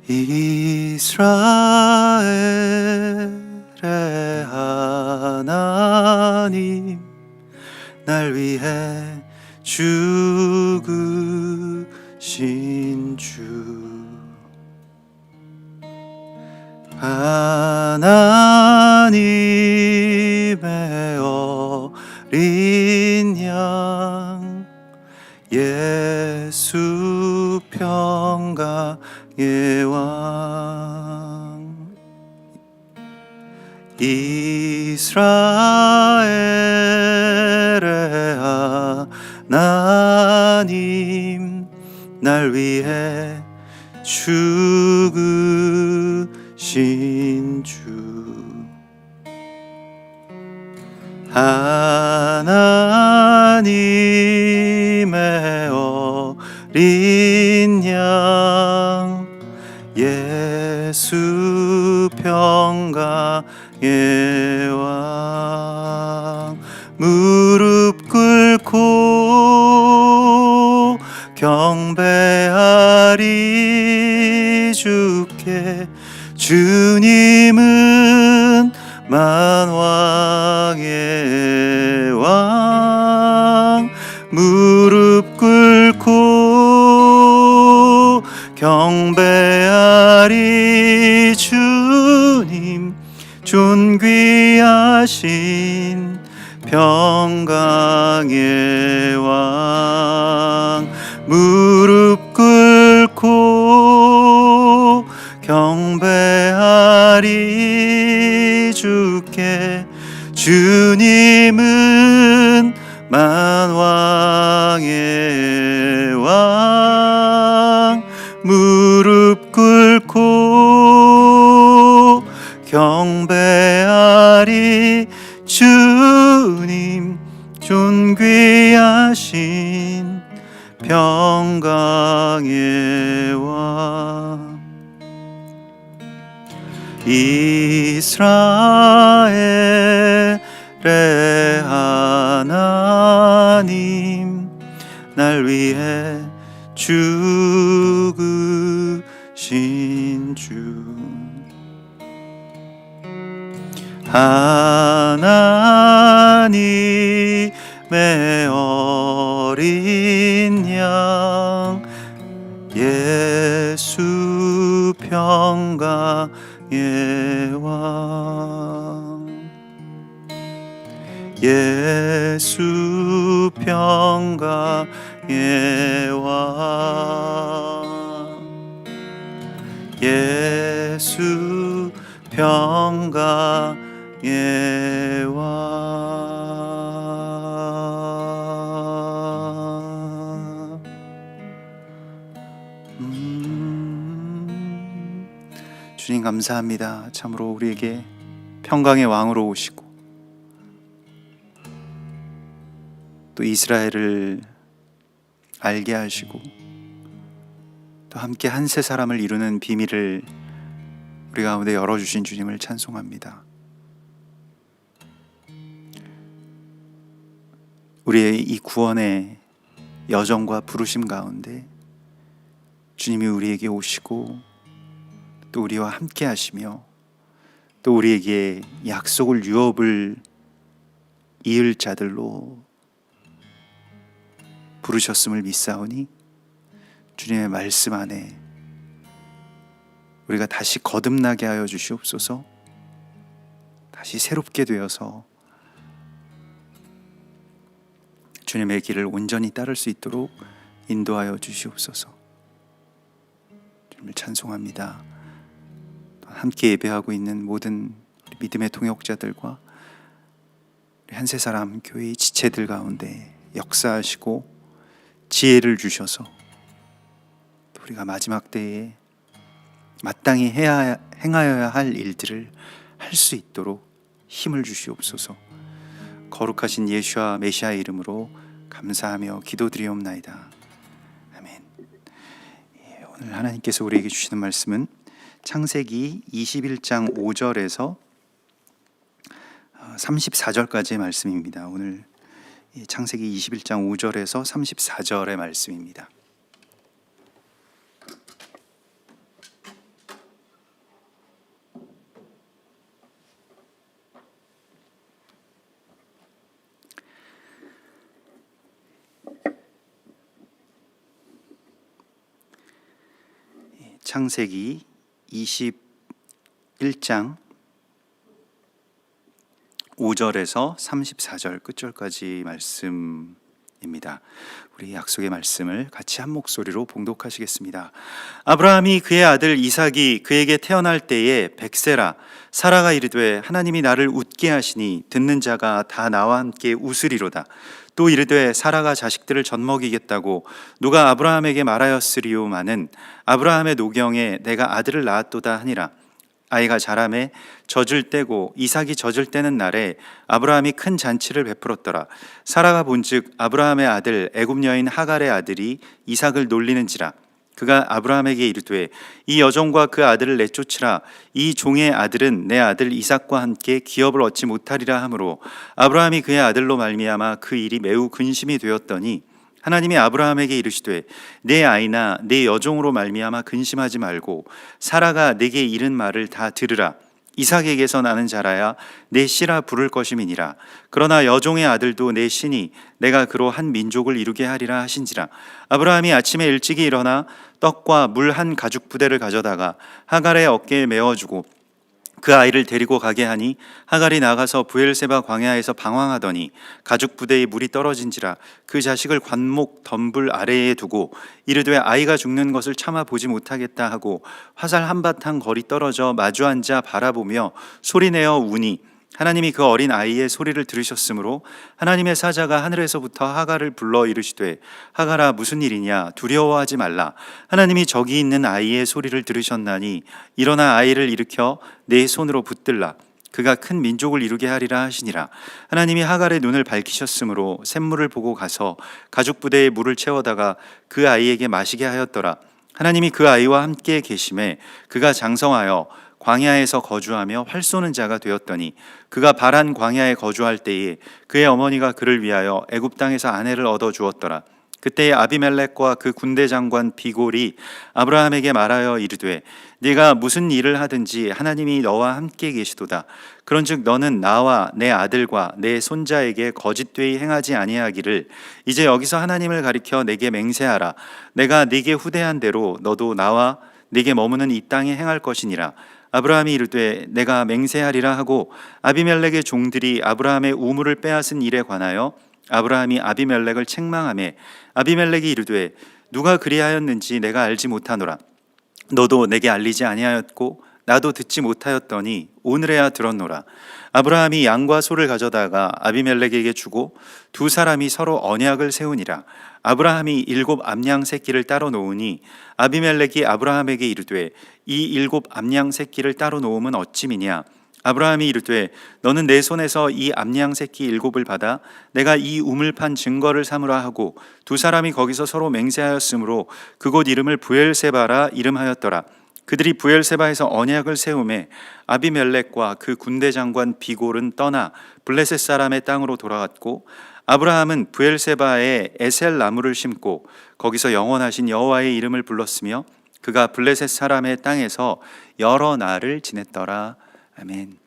이스라엘의 하나님, 날 위해 죽으신 주, 하나님의 어린 양, 예수 평강의 왕, 이스라엘의 하나님, 날 위해 죽으신 주, 하나님의 어린 양, 예수 평강의 왕, 무릎 꿇고 경배하리 주께, 주님은 만왕의 왕, 무릎 꿇고 경배하리 주님, 존귀하신 평강의 왕, 무릎 꿇고 경배하리 주께, 주님은 만왕의 왕, 무릎 꿇고 경배하리 주님, 존귀하신 평강의 왕, 이스라엘의 하나님, 날 위해 죽으신 주, 하나님의 어린 양, 예수 평강의 왕, 예수 평강의 왕, 예수 평강의 왕. 주님 감사합니다. 참으로 우리에게 평강의 왕으로 오시고 또 이스라엘을 알게 하시고 또 함께 한 세 사람을 이루는 비밀을 우리 가운데 열어주신 주님을 찬송합니다. 우리의 이 구원의 여정과 부르심 가운데 주님이 우리에게 오시고 또 우리와 함께 하시며 또 우리에게 약속을 유업을 이을 자들로 부르셨음을 믿사오니 주님의 말씀 안에 우리가 다시 거듭나게 하여 주시옵소서. 다시 새롭게 되어서 주님의 길을 온전히 따를 수 있도록 인도하여 주시옵소서. 주님을 찬송합니다. 함께 예배하고 있는 모든 믿음의 동역자들과 한 세 사람 교회의 지체들 가운데 역사하시고 지혜를 주셔서 우리가 마지막 때에 마땅히 행하여야 할 일들을 할 수 있도록 힘을 주시옵소서. 거룩하신 예수와 메시아의 이름으로 감사하며 기도드리옵나이다. 아멘. 오늘 하나님께서 우리에게 주시는 말씀은 창세기 21장 5절에서 34절까지의 말씀입니다. 오늘 창세기 21장 5절에서 34절의 말씀입니다. 창세기 21장 5절에서 34절 끝절까지 말씀입니다. 우리 약속의 말씀을 같이 한 목소리로 봉독하시겠습니다. 아브라함이 그의 아들 이삭이 그에게 태어날 때에 백세라 사라가 이르되 하나님이 나를 웃게 하시니 듣는 자가 다 나와 함께 웃으리로다. 또 이르되 사라가 자식들을 젖먹이겠다고 누가 아브라함에게 말하였으리오마는 아브라함의 노경에 내가 아들을 낳았도다 하니라. 아이가 자라매 젖을 떼고 이삭이 젖을 떼는 날에 아브라함이 큰 잔치를 베풀었더라. 사라가 본즉 아브라함의 아들 애굽 여인 하갈의 아들이 이삭을 놀리는지라. 그가 아브라함에게 이르되 이 여종과 그 아들을 내쫓으라. 이 종의 아들은 내 아들 이삭과 함께 기업을 얻지 못하리라 하므로 아브라함이 그의 아들로 말미암아 그 일이 매우 근심이 되었더니 하나님이 아브라함에게 이르시되 내 아이나 내 여종으로 말미암아 근심하지 말고 사라가 내게 이른 말을 다 들으라. 이삭에게서 나는 자라야 내 씨라 부를 것임이니라. 그러나 여종의 아들도 내 씨니 내가 그로 한 민족을 이루게 하리라 하신지라. 아브라함이 아침에 일찍이 일어나 떡과 물 한 가죽 부대를 가져다가 하갈의 어깨에 메어주고 그 아이를 데리고 가게 하니 하갈이 나가서 브엘세바 광야에서 방황하더니 가죽 부대에 물이 떨어진지라. 그 자식을 관목 덤불 아래에 두고 이르되 아이가 죽는 것을 참아 보지 못하겠다 하고 화살 한바탕 거리 떨어져 마주 앉아 바라보며 소리내어 우니 하나님이 그 어린 아이의 소리를 들으셨으므로 하나님의 사자가 하늘에서부터 하갈을 불러 이르시되 하갈아 무슨 일이냐 두려워하지 말라. 하나님이 저기 있는 아이의 소리를 들으셨나니 일어나 아이를 일으켜 내 손으로 붙들라. 그가 큰 민족을 이루게 하리라 하시니라. 하나님이 하갈의 눈을 밝히셨으므로 샘물을 보고 가서 가죽 부대에 물을 채워다가 그 아이에게 마시게 하였더라. 하나님이 그 아이와 함께 계심에 그가 장성하여 광야에서 거주하며 활 쏘는 자가 되었더니 그가 바란 광야에 거주할 때에 그의 어머니가 그를 위하여 애굽 땅에서 아내를 얻어 주었더라. 그때에 아비멜렉과 그 군대 장관 비골이 아브라함에게 말하여 이르되 네가 무슨 일을 하든지 하나님이 너와 함께 계시도다. 그런즉 너는 나와 내 아들과 내 손자에게 거짓되이 행하지 아니하기를 이제 여기서 하나님을 가리켜 내게 맹세하라. 내가 네게 후대한 대로 너도 나와 네게 머무는 이 땅에 행할 것이니라. 아브라함이 이르되 내가 맹세하리라 하고 아비멜렉의 종들이 아브라함의 우물을 빼앗은 일에 관하여 아브라함이 아비멜렉을 책망하매 아비멜렉이 이르되 누가 그리하였는지 내가 알지 못하노라. 너도 내게 알리지 아니하였고 나도 듣지 못하였더니 오늘에야 들었노라. 아브라함이 양과 소를 가져다가 아비멜렉에게 주고 두 사람이 서로 언약을 세우니라. 아브라함이 7 암양 새끼를 따로 놓으니 아비멜렉이 아브라함에게 이르되 이 7 암양 새끼를 따로 놓음은 어찌미냐. 아브라함이 이르되 너는 내 손에서 이 암양 새끼 7을 받아 내가 이 우물판 증거를 삼으라 하고 두 사람이 거기서 서로 맹세하였으므로 그곳 이름을 브엘세바라 이름하였더라. 그들이 브엘세바에서 언약을 세우매 아비멜렉과 그 군대 장관 비골은 떠나 블레셋 사람의 땅으로 돌아갔고 아브라함은 브엘세바에 에셀 나무를 심고 거기서 영원하신 여호와의 이름을 불렀으며 그가 블레셋 사람의 땅에서 여러 날을 지냈더라. 아멘.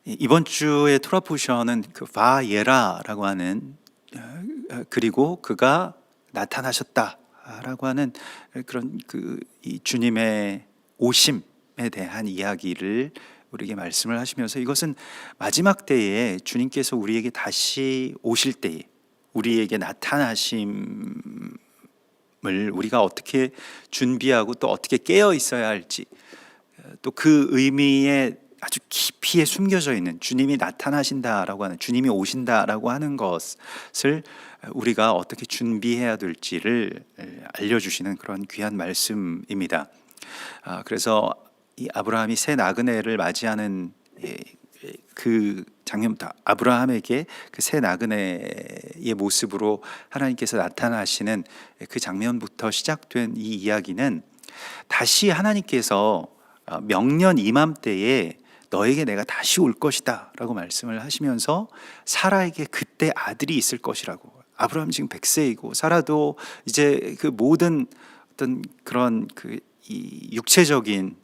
이번 주의 토라 포션은 그 바예라라고 하는 그리고 그가 나타나셨다라고 하는 그런 이 주님의 오심에 대한 이야기를 우리에게 말씀을 하시면서 이것은 마지막 때에 주님께서 우리에게 다시 오실 때에 우리에게 나타나심을 우리가 어떻게 준비하고 또 어떻게 깨어 있어야 할지 또 그 의미에 아주 깊이에 숨겨져 있는 주님이 나타나신다라고 하는 주님이 오신다라고 하는 것을 우리가 어떻게 준비해야 될지를 알려주시는 그런 귀한 말씀입니다. 그래서 이 아브라함이 새 나그네를 맞이하는 그 장면부터 아브라함에게 그 새 나그네의 모습으로 하나님께서 나타나시는 그 장면부터 시작된 이 이야기는 다시 하나님께서 명년 이맘때에 너에게 내가 다시 올 것이다 라고 말씀을 하시면서 사라에게 그때 아들이 있을 것이라고. 아브라함 지금 100세이고 사라도 이제 그 모든 어떤 그런 이 육체적인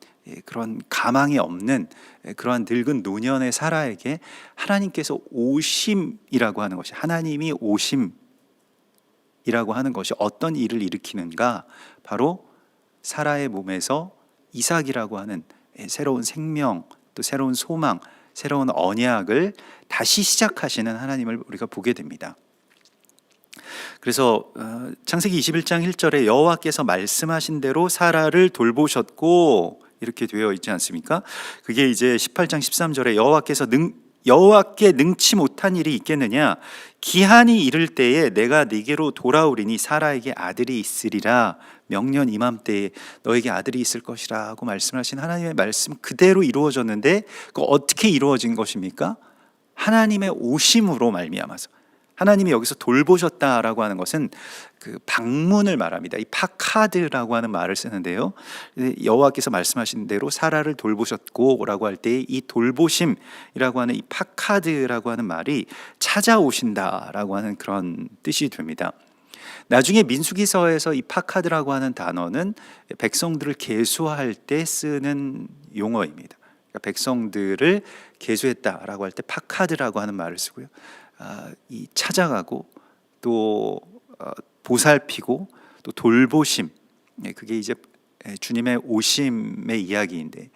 그런 가망이 없는 그러한 늙은 노년의 사라에게 하나님께서 오심이라고 하는 것이 하나님이 오심이라고 하는 것이 어떤 일을 일으키는가 바로 사라의 몸에서 이삭이라고 하는 새로운 생명, 또 새로운 소망, 새로운 언약을 다시 시작하시는 하나님을 우리가 보게 됩니다. 그래서 창세기 21장 1절에 여호와께서 말씀하신 대로 사라를 돌보셨고 이렇게 되어 있지 않습니까? 그게 이제 18장 13절에 여호와께 능치 못한 일이 있겠느냐? 기한이 이를 때에 내가 네게로 돌아오리니 사라에게 아들이 있으리라. 명년 이맘때에 너에게 아들이 있을 것이라 고 말씀하신 하나님의 말씀 그대로 이루어졌는데 그 어떻게 이루어진 것입니까? 하나님의 오심으로 말미암아서. 하나님이 여기서 돌보셨다라고 하는 것은 그 방문을 말합니다. 이 파카드라고 하는 말을 쓰는데요. 여호와께서 말씀하신 대로 사라를 돌보셨고라고 할 때 이 돌보심이라고 하는 이 파카드라고 하는 말이 찾아오신다라고 하는 그런 뜻이 됩니다. 나중에 민수기서에서 이 파카드라고 하는 단어는 백성들을 계수할 때 쓰는 용어입니다. 그러니까 백성들을 계수했다라고 할 때 파카드라고 하는 말을 쓰고요. 이 찾아가고 또 보살피고 또 돌보심, 그게 이제 주님의 오심의 이야기인데,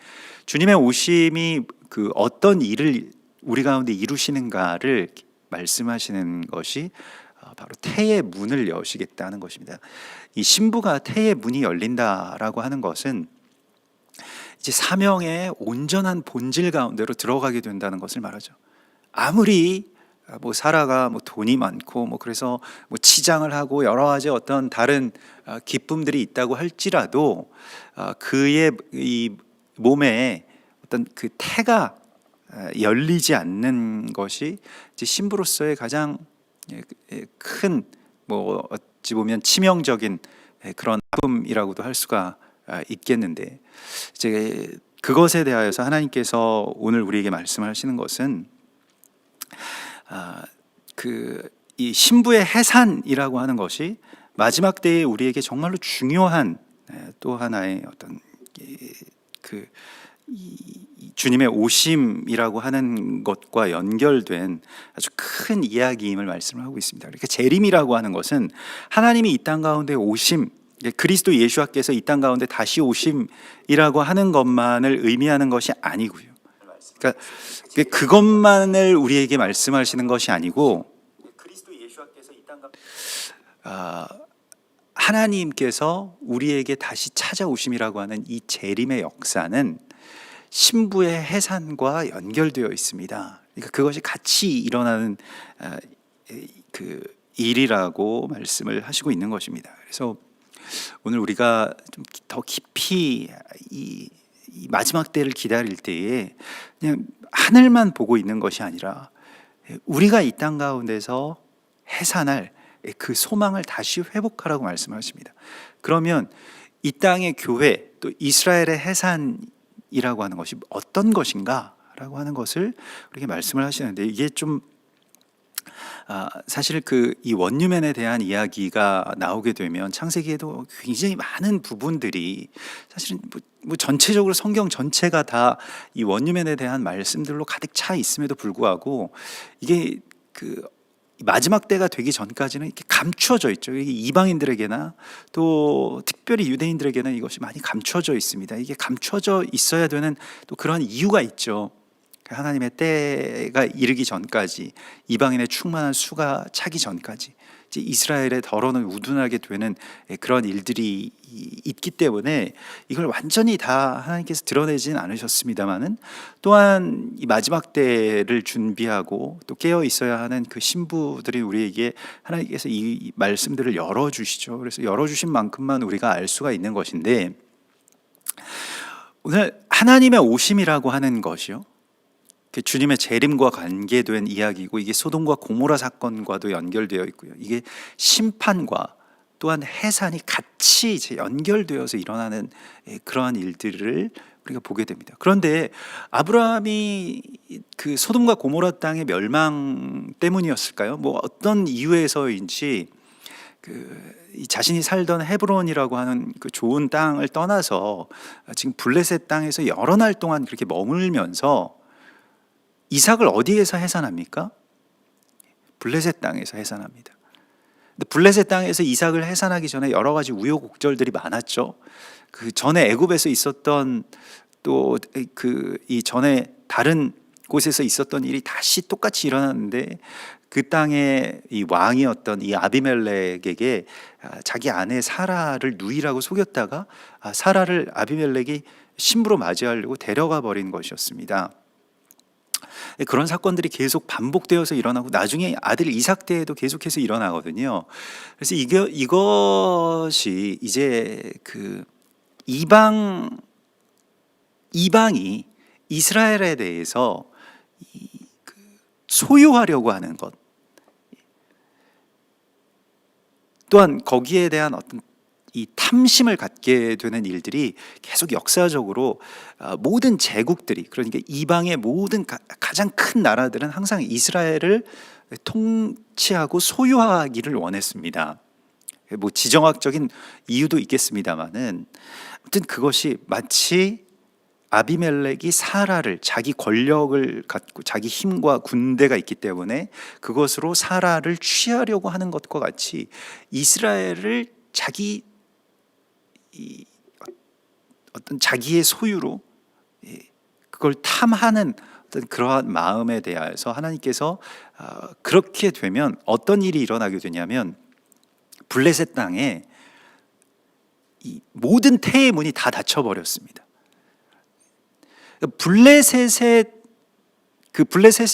주님의 오심이 그 어떤 일을 우리 가운데 이루시는가를 말씀하시는 것이 바로 태의 문을 여시겠다는 것입니다. 이 신부가 태의 문이 열린다라고 하는 것은 이제 사명의 온전한 본질 가운데로 들어가게 된다는 것을 말하죠. 아무리 뭐 사라가 뭐 돈이 많고 뭐 그래서 뭐 치장을 하고 여러 가지 어떤 다른 기쁨들이 있다고 할지라도 그의 이 몸에 어떤 그 태가 열리지 않는 것이 이제 신부로서의 가장 큰 뭐 어찌 보면 치명적인 그런 아픔이라고도 할 수가 있겠는데, 이제 그것에 대하여서 하나님께서 오늘 우리에게 말씀하시는 것은 이 신부의 해산이라고 하는 것이 마지막 때에 우리에게 정말로 중요한 또 하나의 어떤 이 주님의 오심이라고 하는 것과 연결된 아주 큰 이야기임을 말씀을 하고 있습니다. 그러니까 재림이라고 하는 것은 하나님이 이 땅 가운데 오심, 그리스도 예수께서 이 땅 가운데 다시 오심이라고 하는 것만을 의미하는 것이 아니고요. 그러니까 그것만을 우리에게 말씀하시는 것이 아니고, 그리스도 예수께서 이 땅 가운데 하나님께서 우리에게 다시 찾아오심이라고 하는 이 재림의 역사는 신부의 해산과 연결되어 있습니다. 그러니까 그것이 같이 일어나는 그 일이라고 말씀을 하시고 있는 것입니다. 그래서 오늘 우리가 좀 더 깊이 이 마지막 때를 기다릴 때에 그냥 하늘만 보고 있는 것이 아니라 우리가 이 땅 가운데서 해산할 그 소망을 다시 회복하라고 말씀하십니다. 그러면 이 땅의 교회 또 이스라엘의 해산이라고 하는 것이 어떤 것인가라고 하는 것을 우리에게 말씀을 하시는데, 이게 좀 사실 이 원유맨에 대한 이야기가 나오게 되면 창세기에도 굉장히 많은 부분들이 사실은 뭐 전체적으로 성경 전체가 다 이 원유맨에 대한 말씀들로 가득 차 있음에도 불구하고 이게 마지막 때가 되기 전까지는 이렇게 감추어져 있죠. 이게 이방인들에게나 또 특별히 유대인들에게는 이것이 많이 감추어져 있습니다. 이게 감추어져 있어야 되는 또 그런 이유가 있죠. 하나님의 때가 이르기 전까지, 이방인의 충만한 수가 차기 전까지 이제 이스라엘의 덜어는 우둔하게 되는 그런 일들이 있기 때문에 이걸 완전히 다 하나님께서 드러내지는 않으셨습니다만은, 또한 이 마지막 때를 준비하고 또 깨어 있어야 하는 그 신부들이 우리에게 하나님께서 이 말씀들을 열어주시죠. 그래서 열어주신 만큼만 우리가 알 수가 있는 것인데, 오늘 하나님의 오심이라고 하는 것이요, 주님의 재림과 관계된 이야기고, 이게 소돔과 고모라 사건과도 연결되어 있고요. 이게 심판과 또한 해산이 같이 이제 연결되어서 일어나는 그러한 일들을 우리가 보게 됩니다. 그런데 아브라함이 그 소돔과 고모라 땅의 멸망 때문이었을까요? 뭐 어떤 이유에서인지 이 자신이 살던 헤브론이라고 하는 그 좋은 땅을 떠나서 지금 블레셋 땅에서 여러 날 동안 그렇게 머물면서 이삭을 어디에서 해산합니까? 블레셋 땅에서 해산합니다. 근데 블레셋 땅에서 이삭을 해산하기 전에 여러 가지 우여곡절들이 많았죠. 그 전에 애굽에서 있었던 또 그 이 전에 다른 곳에서 있었던 일이 다시 똑같이 일어났는데 그 땅의 이 왕이었던 이 아비멜렉에게 자기 아내 사라를 누이라고 속였다가 사라를 아비멜렉이 신부로 맞이하려고 데려가 버린 것이었습니다. 그런 사건들이 계속 반복되어서 일어나고 나중에 아들 이삭 때에도 계속해서 일어나거든요. 그래서 이것이 이제 그 이방이 이스라엘에 대해서 그 소유하려고 하는 것, 또한 거기에 대한 어떤 이 탐심을 갖게 되는 일들이 계속 역사적으로 모든 제국들이, 그러니까 이방의 모든 가장 큰 나라들은 항상 이스라엘을 통치하고 소유하기를 원했습니다. 뭐 지정학적인 이유도 있겠습니다만은 아무튼 그것이 마치 아비멜렉이 사라를, 자기 권력을 갖고 자기 힘과 군대가 있기 때문에 그것으로 사라를 취하려고 하는 것과 같이 이스라엘을 어떤 자기의 소유로 그걸 탐하는 어떤 그러한 마음에 대하여서 하나님께서 그렇게 되면 어떤 일이 일어나게 되냐면 블레셋 땅에 이 모든 태의 문이 다 닫혀버렸습니다. 블레셋이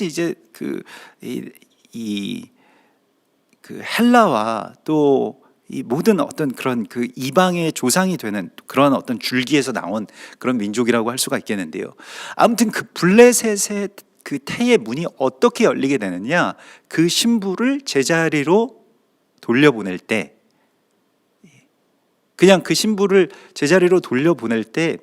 이제 그 헬라와 또 이 모든 어떤 그런 그 이방의 조상이 되는 그런 어떤 줄기에서 나온 그런 민족이라고 할 수가 있겠는데요. 아무튼 그 블레셋의 그 태의 문이 어떻게 열리게 되느냐? 그 신부를 제자리로 돌려보낼 때, 그냥 그 신부를 제자리로 돌려보낼 때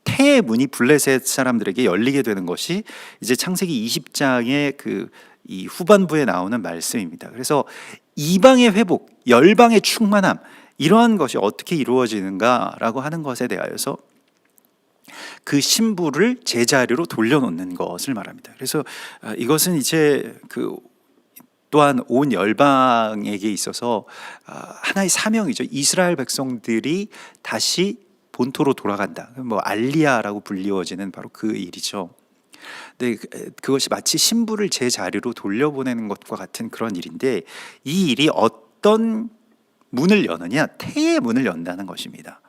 태의 문이 블레셋 사람들에게 열리게 되는 것이 이제 창세기 20장의 이 후반부에 나오는 말씀입니다. 그래서 이방의 회복, 열방의 충만함, 이러한 것이 어떻게 이루어지는가라고 하는 것에 대하여서 그 신부를 제자리로 돌려놓는 것을 말합니다. 그래서 이것은 이제 또한 온 열방에게 있어서 하나의 사명이죠. 이스라엘 백성들이 다시 본토로 돌아간다. 뭐 알리야라고 불리워지는 바로 그 일이죠. 근데 그것이 마치 신부를 제자리로 돌려보내는 것과 같은 그런 일인데, 이 일이 어떤 문을 여느냐? 태의 문을 연다는 것입니다.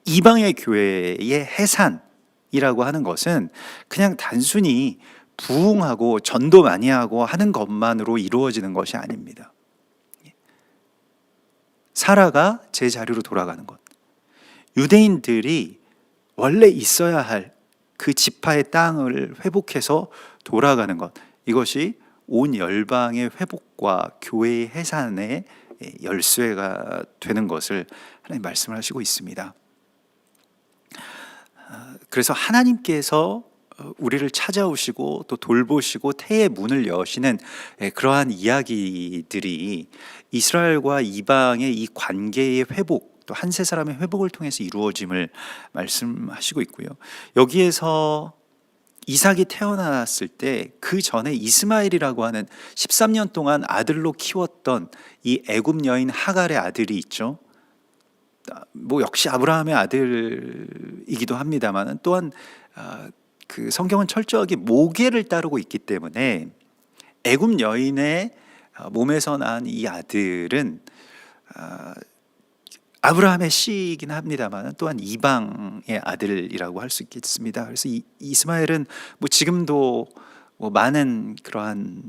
이방의 교회의 해산이라고 하는 것은 그냥 단순히 부흥하고 전도 많이 하고 하는 것만으로 이루어지는 것이 아닙니다. 사라가 제자리로 돌아가는 것, 유대인들이 원래 있어야 할 그 지파의 땅을 회복해서 돌아가는 것, 이것이 온 열방의 회복과 교회의 해산의 열쇠가 되는 것을 하나님 말씀을 하시고 있습니다. 그래서 하나님께서 우리를 찾아오시고 또 돌보시고 태의 문을 여시는 그러한 이야기들이 이스라엘과 이방의 이 관계의 회복, 또 한 세 사람의 회복을 통해서 이루어짐을 말씀하시고 있고요. 여기에서 이삭이 태어났을 때 그 전에 이스마엘이라고 하는 13년 동안 아들로 키웠던 이 애굽 여인 하갈의 아들이 있죠. 뭐 역시 아브라함의 아들이기도 합니다만, 또한 그 성경은 철저하게 모계를 따르고 있기 때문에 애굽 여인의 몸에서 난 이 아들은 아브라함의 씨이긴 합니다만 또한 이방의 아들이라고 할 수 있겠습니다. 그래서 이스마엘은 뭐 지금도 뭐 많은 그러한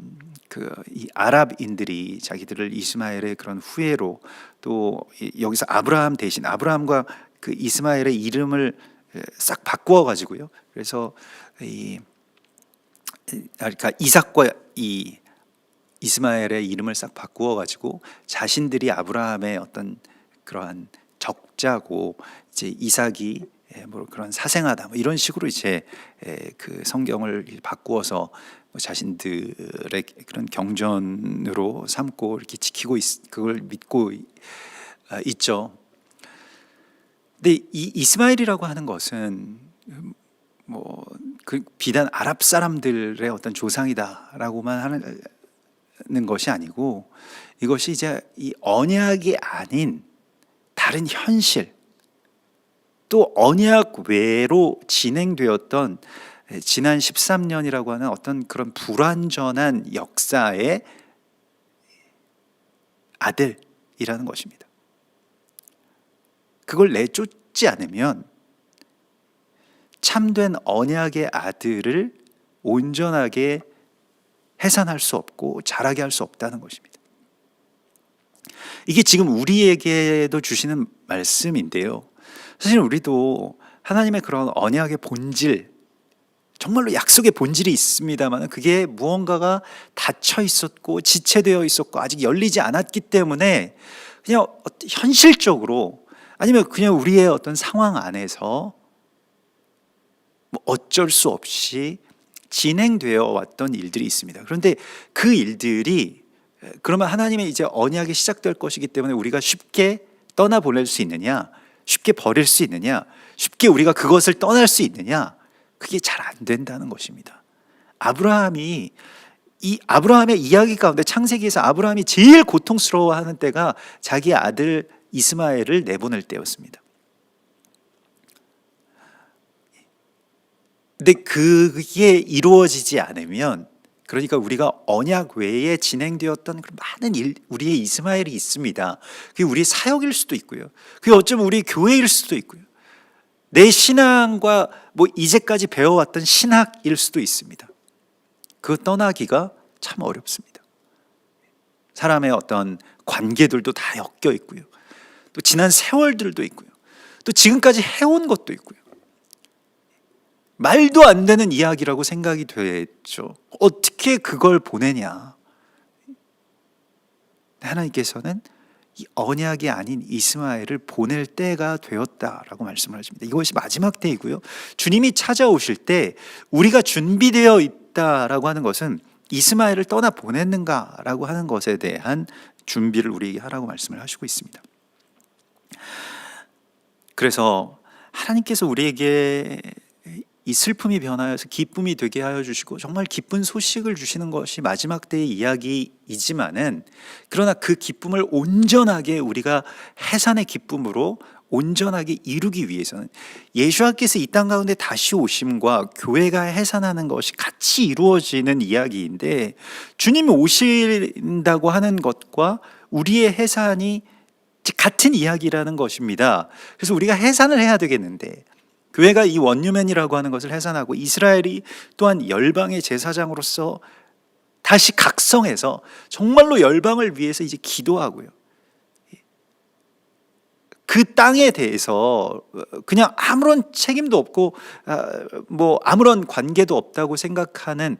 이 아랍인들이 자기들을 이스마엘의 그런 후예로, 또 여기서 아브라함 대신 아브라함과 그 이스마엘의 이름을 싹 바꾸어 가지고요. 그래서 그러니까 이삭과 이 이스마엘의 이름을 싹 바꾸어 가지고 자신들이 아브라함의 어떤 그러한 적자고 이제 이삭이 뭐 그런 사생아다, 뭐 이런 식으로 이제 그 성경을 바꾸어서 자신들의 그런 경전으로 삼고 이렇게 지키고 그걸 믿고 있죠. 근데 이 이스마엘이라고 하는 것은 뭐 그 비단 아랍 사람들의 어떤 조상이다라고만 하는 것이 아니고, 이것이 이제 이 언약이 아닌 다른 현실, 또 언약 외로 진행되었던 지난 13년이라고 하는 어떤 그런 불완전한 역사의 아들이라는 것입니다. 그걸 내쫓지 않으면 참된 언약의 아들을 온전하게 해산할 수 없고 자라게 할 수 없다는 것입니다. 이게 지금 우리에게도 주시는 말씀인데요. 사실 우리도 하나님의 그런 언약의 본질, 정말로 약속의 본질이 있습니다만 그게 무언가가 닫혀 있었고 지체되어 있었고 아직 열리지 않았기 때문에 그냥 현실적으로 아니면 그냥 우리의 어떤 상황 안에서 뭐 어쩔 수 없이 진행되어 왔던 일들이 있습니다. 그런데 그 일들이 그러면 하나님의 이제 언약이 시작될 것이기 때문에 우리가 쉽게 떠나보낼 수 있느냐, 쉽게 버릴 수 있느냐, 쉽게 우리가 그것을 떠날 수 있느냐, 그게 잘 안 된다는 것입니다. 아브라함의 이야기 가운데 창세기에서 아브라함이 제일 고통스러워하는 때가 자기 아들 이스마엘을 내보낼 때였습니다. 근데 그게 이루어지지 않으면, 그러니까 우리가 언약 외에 진행되었던 많은 일, 우리의 이스마엘이 있습니다. 그게 우리의 사역일 수도 있고요. 그게 어쩌면 우리의 교회일 수도 있고요. 내 신앙과 뭐 이제까지 배워왔던 신학일 수도 있습니다. 그거 떠나기가 참 어렵습니다. 사람의 어떤 관계들도 다 엮여 있고요. 또 지난 세월들도 있고요. 또 지금까지 해온 것도 있고요. 말도 안 되는 이야기라고 생각이 되죠. 어떻게 그걸 보내냐. 하나님께서는 이 언약이 아닌 이스마엘을 보낼 때가 되었다라고 말씀을 하십니다. 이것이 마지막 때이고요. 주님이 찾아오실 때 우리가 준비되어 있다라고 하는 것은 이스마엘을 떠나 보냈는가라고 하는 것에 대한 준비를 우리에게 하라고 말씀을 하시고 있습니다. 그래서 하나님께서 우리에게 이 슬픔이 변하여서 기쁨이 되게 하여 주시고 정말 기쁜 소식을 주시는 것이 마지막 때의 이야기이지만은, 그러나 그 기쁨을 온전하게 우리가 해산의 기쁨으로 온전하게 이루기 위해서는 예수께서 이 땅 가운데 다시 오심과 교회가 해산하는 것이 같이 이루어지는 이야기인데, 주님이 오신다고 하는 것과 우리의 해산이 같은 이야기라는 것입니다. 그래서 우리가 해산을 해야 되겠는데, 교회가 이 원유맨이라고 하는 것을 해산하고 이스라엘이 또한 열방의 제사장으로서 다시 각성해서 정말로 열방을 위해서 이제 기도하고요. 그 땅에 대해서 그냥 아무런 책임도 없고 뭐 아무런 관계도 없다고 생각하는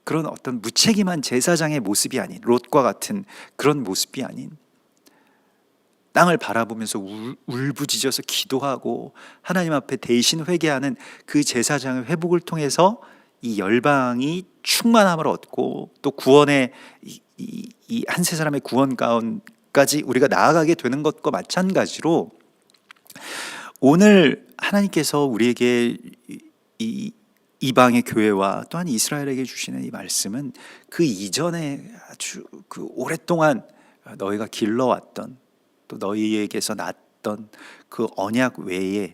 그런 어떤 무책임한 제사장의 모습이 아닌, 롯과 같은 그런 모습이 아닌, 땅을 바라보면서 울부짖어서 기도하고 하나님 앞에 대신 회개하는 그 제사장의 회복을 통해서 이 열방이 충만함을 얻고 또 구원의 이 한 세 사람의 구원 가운까지 우리가 나아가게 되는 것과 마찬가지로, 오늘 하나님께서 우리에게 이 이방의 교회와 또한 이스라엘에게 주시는 이 말씀은 그 이전에 아주 그 오랫동안 너희가 길러왔던, 또 너희에게서 났던 그 언약 외에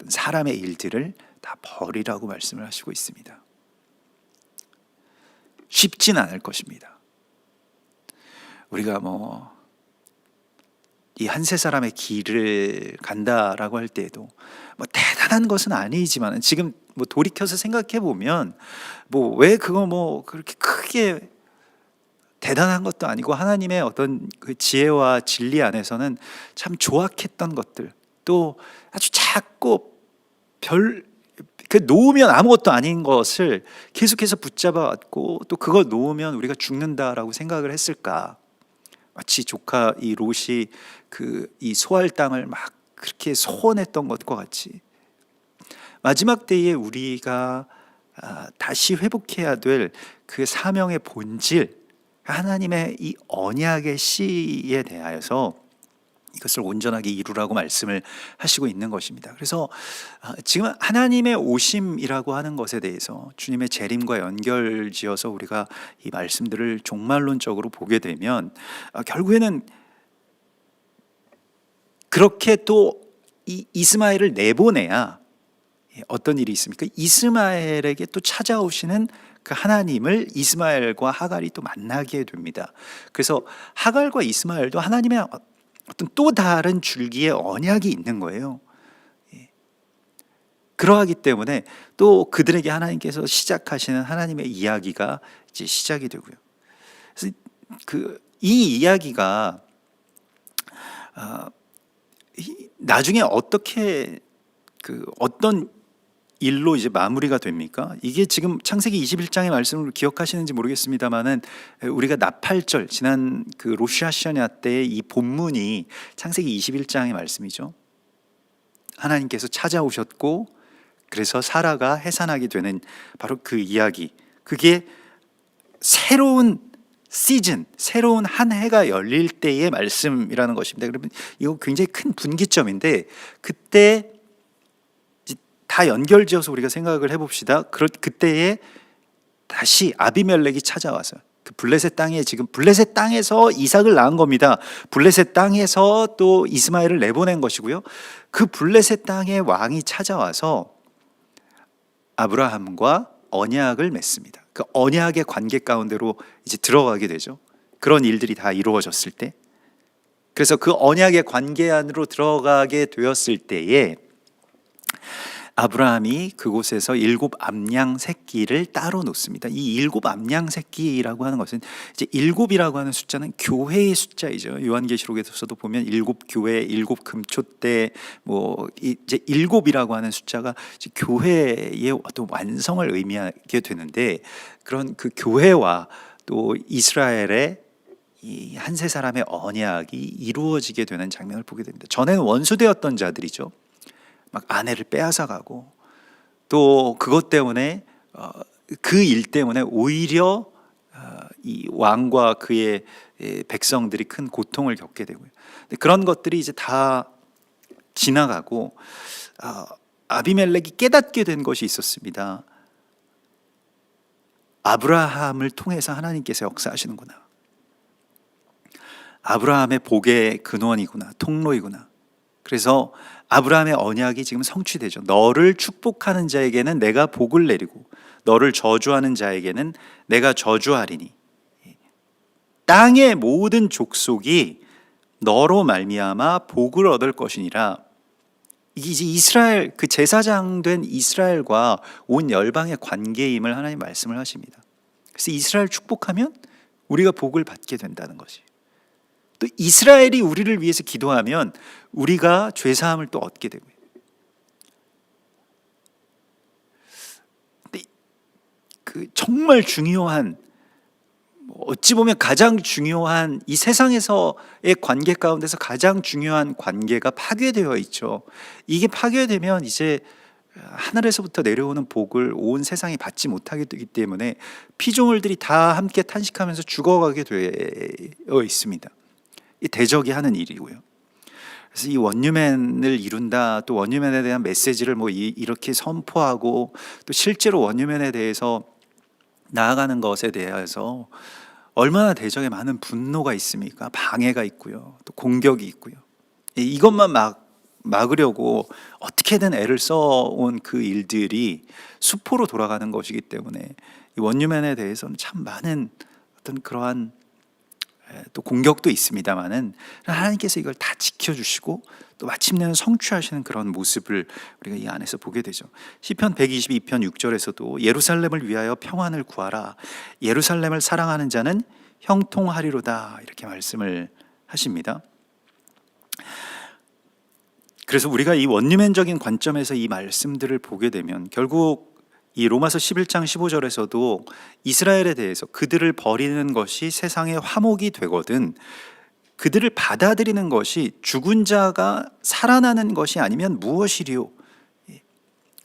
사람의 일들을 다 버리라고 말씀을 하시고 있습니다. 쉽진 않을 것입니다. 우리가 뭐 이 한 세 사람의 길을 간다라고 할 때에도 뭐 대단한 것은 아니지만, 지금 뭐 돌이켜서 생각해 보면 뭐 왜 그거 뭐 그렇게 크게 대단한 것도 아니고 하나님의 어떤 그 지혜와 진리 안에서는 참 조악했던 것들, 또 아주 작고 그 놓으면 아무것도 아닌 것을 계속해서 붙잡아 왔고, 또 그거 놓으면 우리가 죽는다라고 생각을 했을까? 마치 조카 이 롯이 그 이 소할 땅을 막 그렇게 소원했던 것과 같이 마지막 때에 우리가 다시 회복해야 될 그 사명의 본질, 하나님의 이 언약의 씨에 대하여서 이것을 온전하게 이루라고 말씀을 하시고 있는 것입니다. 그래서 지금 하나님의 오심이라고 하는 것에 대해서 주님의 재림과 연결지어서 우리가 이 말씀들을 종말론적으로 보게 되면 결국에는 그렇게 또 이 이스마엘을 내보내야 어떤 일이 있습니까? 이스마엘에게 또 찾아오시는 그 하나님을 이스마엘과 하갈이 또 만나게 됩니다. 그래서 하갈과 이스마엘도 하나님의 어떤 또 다른 줄기의 언약이 있는 거예요. 그러하기 때문에 또 그들에게 하나님께서 시작하시는 하나님의 이야기가 이제 시작이 되고요. 그래서 이 이야기가 나중에 어떻게 어떤 일로 이제 마무리가 됩니까? 이게 지금 창세기 21장의 말씀을 기억하시는지 모르겠습니다만은 우리가 나팔절 지난 그 로시 하샤냐 때의 이 본문이 창세기 21장의 말씀이죠. 하나님께서 찾아오셨고 그래서 사라가 해산하게 되는 바로 그 이야기. 그게 새로운 시즌, 새로운 한 해가 열릴 때의 말씀이라는 것입니다. 그러면 이거 굉장히 큰 분기점인데 그때 다 연결지어서 우리가 생각을 해봅시다. 그때에 다시 아비멜렉이 찾아와서 그 블레셋 땅에 지금 블레셋 땅에서 이삭을 낳은 겁니다. 블레셋 땅에서 또 이스마엘을 내보낸 것이고요. 그 블레셋 땅의 왕이 찾아와서 아브라함과 언약을 맺습니다. 그 언약의 관계 가운데로 이제 들어가게 되죠. 그런 일들이 다 이루어졌을 때, 그래서 그 언약의 관계 안으로 들어가게 되었을 때에 아브라함이 그곳에서 7 암양 새끼를 따로 놓습니다. 이 7 암양 새끼라고 하는 것은 이제 7이라고 하는 숫자는 교회의 숫자이죠. 요한계시록에서도 보면 7 교회, 7 금초대, 뭐 이제 7이라고 하는 숫자가 이제 교회의 어떤 완성을 의미하게 되는데, 그런 그 교회와 또 이스라엘의 이 한 세 사람의 언약이 이루어지게 되는 장면을 보게 됩니다. 전에는 원수되었던 자들이죠. 막 아내를 빼앗아 가고 또 그것 때문에 그 일 때문에 오히려 이 왕과 그의 백성들이 큰 고통을 겪게 되고요. 그런 것들이 이제 다 지나가고 아비멜렉이 깨닫게 된 것이 있었습니다. 아브라함을 통해서 하나님께서 역사하시는구나. 아브라함의 복의 근원이구나, 통로이구나. 그래서 아브라함의 언약이 지금 성취되죠. 너를 축복하는 자에게는 내가 복을 내리고 너를 저주하는 자에게는 내가 저주하리니 땅의 모든 족속이 너로 말미암아 복을 얻을 것이니라. 이게 이제 이스라엘, 그 제사장 된 이스라엘과 온 열방의 관계임을 하나님 말씀을 하십니다. 그래서 이스라엘 축복하면 우리가 복을 받게 된다는 것이. 또 이스라엘이 우리를 위해서 기도하면 우리가 죄사함을 또 얻게 되고요. 근데 그 정말 중요한, 어찌 보면 가장 중요한, 이 세상에서의 관계 가운데서 가장 중요한 관계가 파괴되어 있죠. 이게 파괴되면 이제 하늘에서부터 내려오는 복을 온 세상이 받지 못하게 되기 때문에 피조물들이 다 함께 탄식하면서 죽어가게 되어 있습니다. 이 대적이 하는 일이고요. 그래서 이 원유맨을 이룬다, 또 원유맨에 대한 메시지를 이렇게 선포하고 또 실제로 원유맨에 대해서 나아가는 것에 대해서 얼마나 대적에 많은 분노가 있습니까? 방해가 있고요, 또 공격이 있고요. 이것만 막으려고 어떻게든 애를 써온 그 일들이 수포로 돌아가는 것이기 때문에 이 원유맨에 대해서는 참 많은 어떤 그러한 또 공격도 있습니다만은 하나님께서 이걸 다 지켜주시고 또 마침내는 성취하시는 그런 모습을 우리가 이 안에서 보게 되죠. 시편 122편 6절에서도 예루살렘을 위하여 평안을 구하라, 예루살렘을 사랑하는 자는 형통하리로다, 이렇게 말씀을 하십니다. 그래서 우리가 이 원유맨적인 관점에서 이 말씀들을 보게 되면 결국 이 로마서 11장 15절에서도 이스라엘에 대해서 그들을 버리는 것이 세상의 화목이 되거든 그들을 받아들이는 것이 죽은 자가 살아나는 것이 아니면 무엇이리요.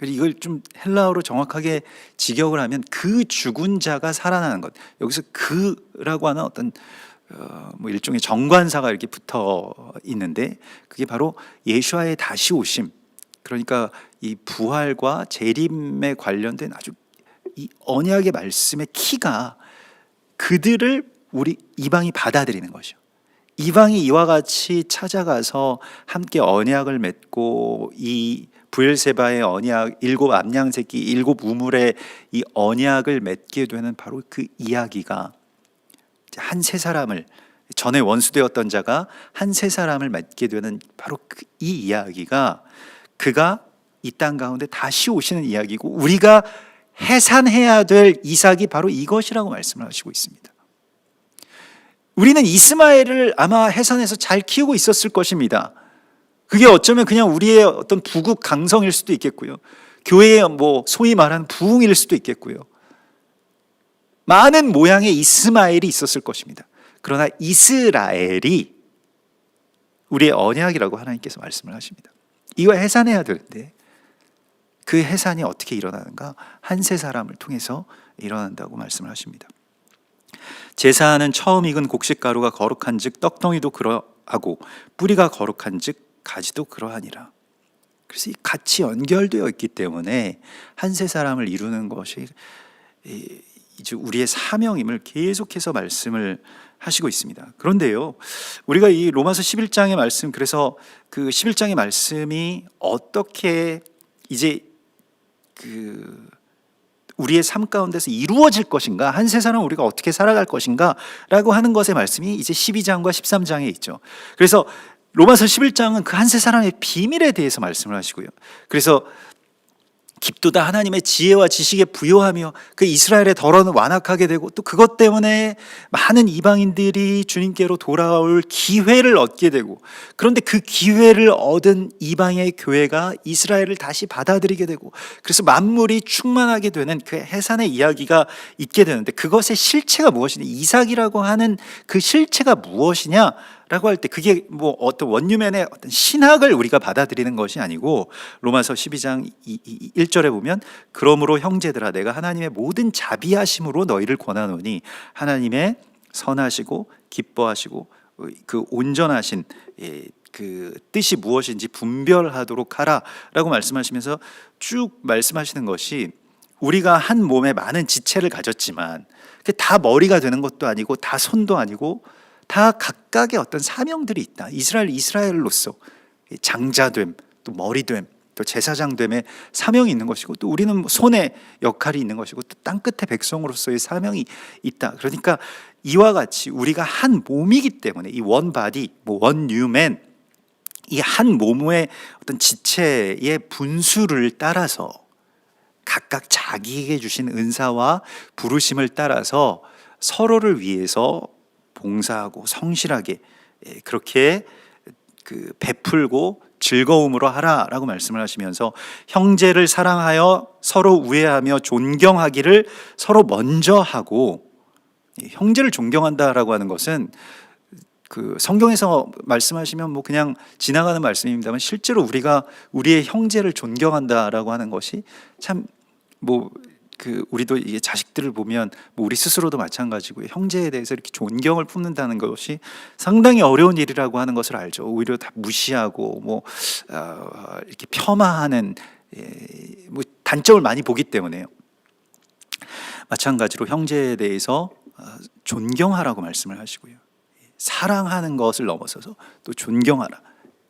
이걸 좀 헬라어로 정확하게 직역을 하면 그 죽은 자가 살아나는 것, 여기서 그라고 하는 어떤 일종의 정관사가 이렇게 붙어 있는데 그게 바로 예수와의 다시 오심, 그러니까 이 부활과 재림에 관련된 아주 이 언약의 말씀의 키가 그들을 우리 이방이 받아들이는 것이요. 이방이 이와 같이 찾아가서 함께 언약을 맺고 이 브엘세바의 언약, 일곱 암양 새끼, 일곱 우물의 이 언약을 맺게 되는 바로 그 이야기가 한 세 사람을, 전에 원수되었던 자가 한 세 사람을 맺게 되는 바로 이 이야기가, 그가 이 땅 가운데 다시 오시는 이야기고, 우리가 해산해야 될 이삭이 바로 이것이라고 말씀을 하시고 있습니다. 우리는 이스마엘을 아마 해산해서 잘 키우고 있었을 것입니다. 그게 어쩌면 그냥 우리의 어떤 부국 강성일 수도 있겠고요, 교회의 소위 말하는 부흥일 수도 있겠고요, 많은 모양의 이스마엘이 있었을 것입니다. 그러나 이스라엘이 우리의 언약이라고 하나님께서 말씀을 하십니다. 이거 해산해야 되는데 그 해산이 어떻게 일어나는가? 한 세 사람을 통해서 일어난다고 말씀을 하십니다. 제사하는 처음 익은 곡식가루가 거룩한즉 떡덩이도 그러하고 뿌리가 거룩한즉 가지도 그러하니라. 그래서 같이 연결되어 있기 때문에 한 세 사람을 이루는 것이 이제 우리의 사명임을 계속해서 말씀을 하시고 있습니다. 그런데요, 우리가 이 로마서 11장의 말씀, 그래서 그 11장의 말씀이 어떻게 이제 우리의 삶 가운데서 이루어질 것인가, 한 세 사람 우리가 어떻게 살아갈 것인가 라고 하는 것의 말씀이 이제 12장과 13장에 있죠. 그래서 로마서 11장은 그 한 세 사람의 비밀에 대해서 말씀을 하시고요, 그래서 깊도다 하나님의 지혜와 지식에 부요하며 그 이스라엘의 덜어는 완악하게 되고, 또 그것 때문에 많은 이방인들이 주님께로 돌아올 기회를 얻게 되고, 그런데 그 기회를 얻은 이방의 교회가 이스라엘을 다시 받아들이게 되고, 그래서 만물이 충만하게 되는 그 해산의 이야기가 있게 되는데, 그것의 실체가 무엇이냐, 이삭이라고 하는 그 실체가 무엇이냐 라고 할 때, 그게 어떤 원유맨의 어떤 신학을 우리가 받아들이는 것이 아니고, 로마서 12장 1절에 보면 그러므로 형제들아 내가 하나님의 모든 자비하심으로 너희를 권하노니 하나님의 선하시고 기뻐하시고 그 온전하신 그 뜻이 무엇인지 분별하도록 하라 라고 말씀하시면서 쭉 말씀하시는 것이, 우리가 한 몸에 많은 지체를 가졌지만 다 머리가 되는 것도 아니고 다 손도 아니고 다 각각의 어떤 사명들이 있다. 이스라엘로서 장자됨, 또 머리됨, 또 제사장됨의 사명이 있는 것이고, 또 우리는 손의 역할이 있는 것이고, 또 땅끝의 백성으로서의 사명이 있다. 그러니까 이와 같이 우리가 한 몸이기 때문에 이 원바디, 원뉴맨, 이 한 몸의 어떤 지체의 분수를 따라서 각각 자기에게 주신 은사와 부르심을 따라서 서로를 위해서 봉사하고 성실하게 그렇게 베풀고 즐거움으로 하라라고 말씀을 하시면서, 형제를 사랑하여 서로 우애하며 존경하기를 서로 먼저 하고, 형제를 존경한다라고 하는 것은 그 성경에서 말씀하시면 그냥 지나가는 말씀입니다만, 실제로 우리가 우리의 형제를 존경한다라고 하는 것이 참 우리도 이게 자식들을 보면 우리 스스로도 마찬가지고요, 형제에 대해서 이렇게 존경을 품는다는 것이 상당히 어려운 일이라고 하는 것을 알죠. 오히려 다 무시하고 이렇게 폄하하는 단점을 많이 보기 때문에요. 마찬가지로 형제에 대해서 존경하라고 말씀을 하시고요, 사랑하는 것을 넘어서서 또 존경하라,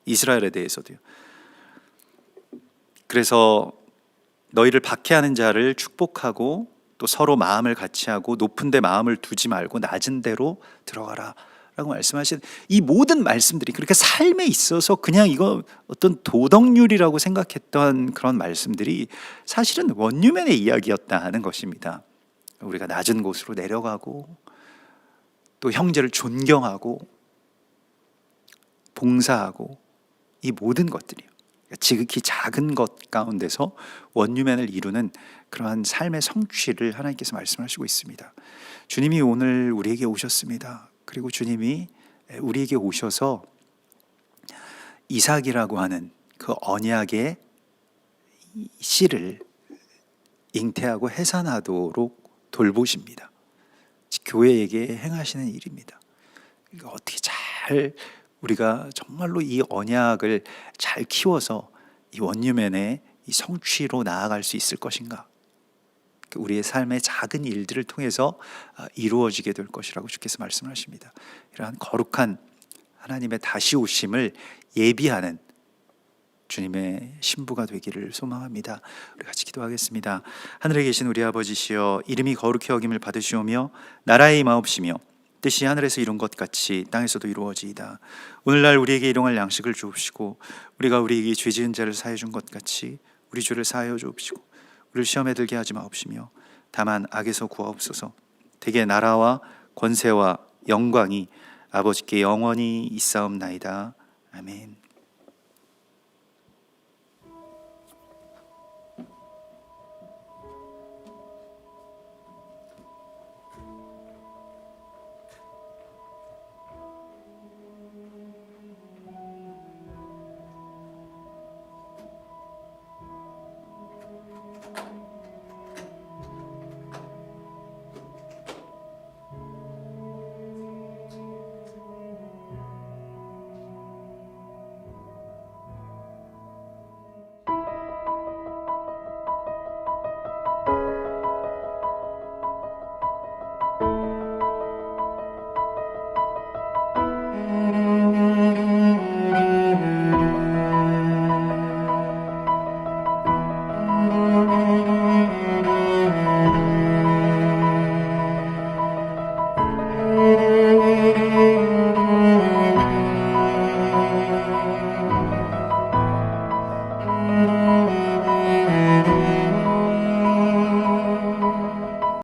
이스라엘에 대해서도요. 그래서 너희를 박해하는 자를 축복하고 또 서로 마음을 같이 하고 높은 데 마음을 두지 말고 낮은 데로 들어가라 라고 말씀하신 이 모든 말씀들이, 그렇게 삶에 있어서 그냥 이거 어떤 도덕률이라고 생각했던 그런 말씀들이 사실은 원유맨의 이야기였다는 것입니다. 우리가 낮은 곳으로 내려가고 또 형제를 존경하고 봉사하고, 이 모든 것들이요, 지극히 작은 것 가운데서 원유맨을 이루는 그러한 삶의 성취를 하나님께서 말씀하시고 있습니다. 주님이 오늘 우리에게 오셨습니다. 그리고 주님이 우리에게 오셔서 이삭이라고 하는 그 언약의 씨를 잉태하고 해산하도록 돌보십니다. 교회에게 행하시는 일입니다. 어떻게 잘 우리가 정말로 이 언약을 잘 키워서 이 원유맨의 이 성취로 나아갈 수 있을 것인가? 우리의 삶의 작은 일들을 통해서 이루어지게 될 것이라고 주께서 말씀하십니다. 이러한 거룩한 하나님의 다시 오심을 예비하는 주님의 신부가 되기를 소망합니다. 우리 같이 기도하겠습니다. 하늘에 계신 우리 아버지시여, 이름이 거룩히 여김을 받으시오며 나라의 임하옵시며 뜻이 하늘에서 이룬 것 같이 땅에서도 이루어지이다. 오늘날 우리에게 일용할 양식을 주옵시고 우리가 우리에게 죄 지은 자를 사하여 준 것 같이 우리 죄를 사하여 주옵시고 우리를 시험에 들게 하지 마옵시며 다만 악에서 구하옵소서. 대개 나라와 권세와 영광이 아버지께 영원히 있사옵나이다. 아멘.